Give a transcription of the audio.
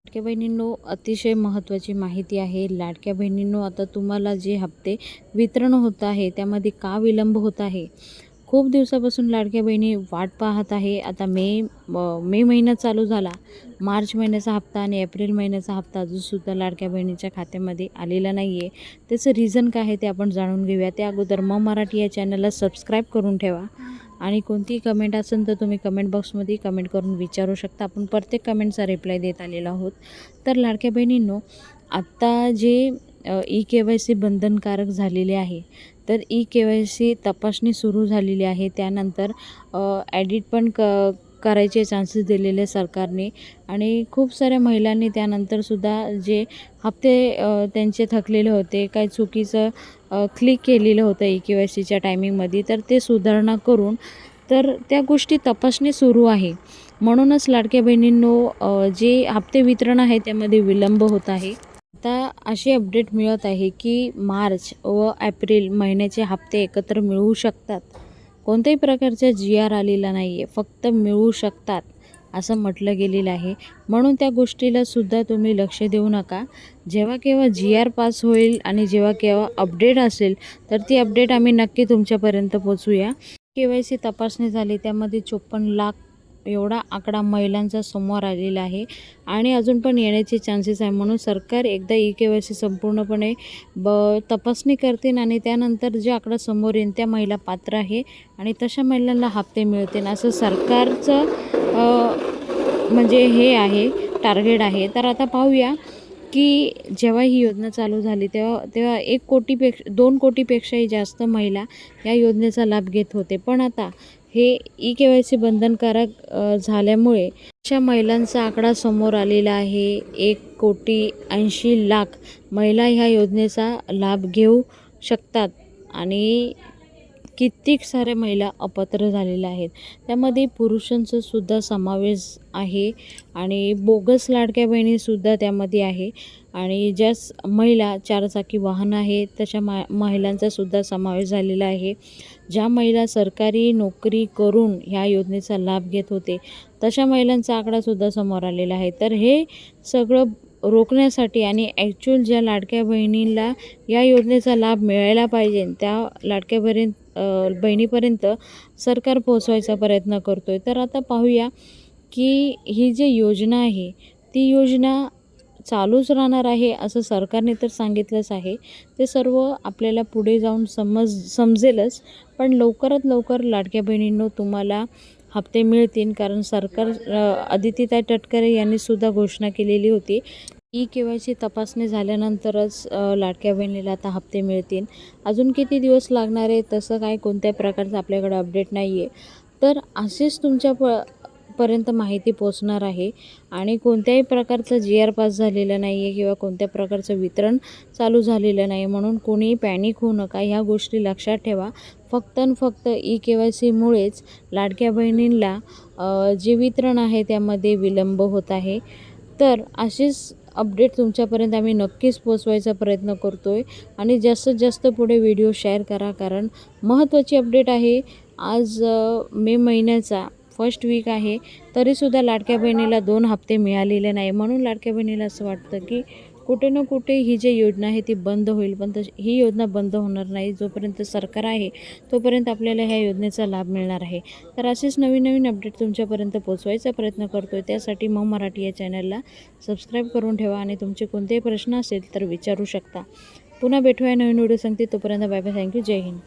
लाडक्या बहिणींनो, अतिशय महत्त्वाची माहिती आहे. लाडक्या बहिणींनो, आता तुम्हाला जे हप्ते वितरण होत आहे त्यामध्ये का विलंब होत आहे? खूप दिवसापासून लाडक्या बहिणी वाट पाहत आहे. आता मे महिना चालू झाला. मार्च महिन्याचा हप्ता आणि एप्रिल महिन्याचा हप्ता अजूनसुद्धा लाडक्या बहिणीच्या खात्यामध्ये आलेला नाही आहे. त्याचं रिझन काय आहे ते आपण जाणून घेऊया. त्या अगोदर मराठी या चॅनलला सबस्क्राईब करून ठेवा आणि कोणतीही कमेंट असेल तर तुम्ही कमेंट बॉक्समध्ये कमेंट करून विचारू शकता. आपण प्रत्येक कमेंटचा रिप्लाय देत आलेलो आहोत. तर लाडक्या बहिणींनो, आत्ता जे ई-के-वाय-सी बंधनकारक झालेले आहे, तर ई-के-वाय-सी तपासणी सुरू झालेली आहे. त्यानंतर ॲडिट पण करायचे चान्सेस दिलेले सरकारने आणि खूप साऱ्या महिलांनी त्यानंतरसुद्धा जे हप्ते त्यांचे थकलेले होते, काही चुकीचं क्लिक केलेलं होतं ई-के-वाय-सीच्या टायमिंगमध्ये, तर ते सुधारणा करून तर त्या गोष्टी तपासणी सुरू आहे. म्हणूनच लाडक्या बहिणींनो, जे हप्ते वितरण आहे त्यामध्ये विलंब होत आहे. आता अशी अपडेट मिळत आहे की मार्च व एप्रिल महिन्याचे हप्ते एकत्र मिळू शकतात. कोणत्याही प्रकारचा जी-आर आलेला नाही आहे, फक्त मिळू शकतात असं म्हटलं गेलेलं आहे. म्हणून त्या गोष्टीला सुद्धा तुम्ही लक्ष देऊ नका. जेव्हा केव्हा जी-आर पास होईल आणि जेव्हा केव्हा अपडेट असेल तर ती अपडेट आम्ही नक्की तुमच्यापर्यंत पोचवूया. के-वाय-सी तपासणी झाली, त्यामध्ये 54 लाख एवढा आकडा महिलांचा समोर आलेला आहे आणि अजून पण येण्याचे चान्सेस आहे. म्हणून सरकार एकदा ई-के-वाय-सी संपूर्णपणे तपासणी करतील आणि त्यानंतर जे आकडा समोर येईल त्या महिला पात्र आहे आणि तशा महिलांना हप्ते मिळतील असं सरकारचं म्हणजे हे आहे, टार्गेट आहे. तर आता पाहूया की जेव्हा ही योजना चालू झाली तेव्हा 2 कोटीपेक्षाही जास्त महिला या योजनेचा लाभ घेत होते. पण आता हे ई-के-वाय-सी बंधनकारक झाल्यामुळे अशा महिलांचा आकडा समोर आलेला आहे. 1,80,00,000 महिला ह्या योजनेचा लाभ घेऊ शकतात आणि कित्येक साऱ्या महिला अपात्र झालेल्या आहेत. त्यामध्ये पुरुषांचा सुद्धा समावेश आहे आणि बोगस लाडक्या बहिणीसुद्धा त्यामध्ये आहे आणि ज्या महिला 4 चाकी वाहन आहे तशा महिलांचा सुद्धा समावेश झालेला आहे. ज्या महिला सरकारी नोकरी करून ह्या योजनेचा लाभ घेत होते तशा महिलांचा आकडासुद्धा समोर आलेला आहे. तर हे सगळं रोखण्यासाठी आणि ॲक्च्युअल ज्या लाडक्या बहिणींना या योजनेचा लाभ मिळायला पाहिजे त्या लाडक्या बहिणीपर्यंत सरकार पोहोचवायचा प्रयत्न करतो आहे. तर आता पाहूया की ही जी योजना आहे ती योजना चालूच राहणार आहे असं सरकारने तर सांगितलंच आहे. ते सर्व आपल्याला पुढे जाऊन समजेलच. पण लवकरात लवकर लाडक्या बहिणींनो तुम्हाला हप्ते मिळतील, कारण सरकार अदितीताई तटकरे यांनीसुद्धा घोषणा केलेली होती. ई-के-वाय-सी तपासणी झाल्यानंतरच लाडक्या बहिणीला आता हप्ते मिळतील. अजून किती दिवस लागणार आहे तसं काय कोणत्या प्रकारचं आपल्याकडे अपडेट नाही आहे. तर असेच पर्यंत माहिती पोचणार आहे आणि कोणत्याही प्रकारचं जी-आर पास झालेलं नाही आहे किंवा कोणत्या प्रकारचं वितरण चालू झालेलं नाही. म्हणून कोणीही पॅनिक होऊ नका. ह्या गोष्टी लक्षात ठेवा. फक्त आणि फक्त ई-के-वाय-सीमुळेच लाडक्या बहिणींना जे वितरण आहे त्यामध्ये विलंब होत आहे. तर असेच अपडेट तुमच्यापर्यंत आम्ही नक्कीच पोचवायचा प्रयत्न करतो आहे आणि जास्तीत जास्त पुढे व्हिडिओ शेअर करा, कारण महत्त्वाची अपडेट आहे. आज मे महिन्याचा फर्स्ट वीक आहे तरीसुद्धा लाडक्या बहिणीला 2 हप्ते मिळालेले नाही. म्हणून लाडक्या बहिणीला असं वाटतं की कुठे ना कुठे ही जी योजना आहे ती बंद होईल, पण ही योजना बंद होणार नाही. जोपर्यंत सरकार आहे तोपर्यंत आपल्याला ह्या योजनेचा लाभ मिळणार आहे. तर असेच नवीन नवीन अपडेट तुमच्यापर्यंत पोचवायचा प्रयत्न करतो आहे. त्यासाठी मराठी या चॅनलला सबस्क्राईब करून ठेवा आणि तुमचे कोणतेही प्रश्न असेल तर विचारू शकता. पुन्हा भेटूया नवीन व्हिडिओ सांगते. तोपर्यंत बाय बाय. थँक्यू. जय हिंद.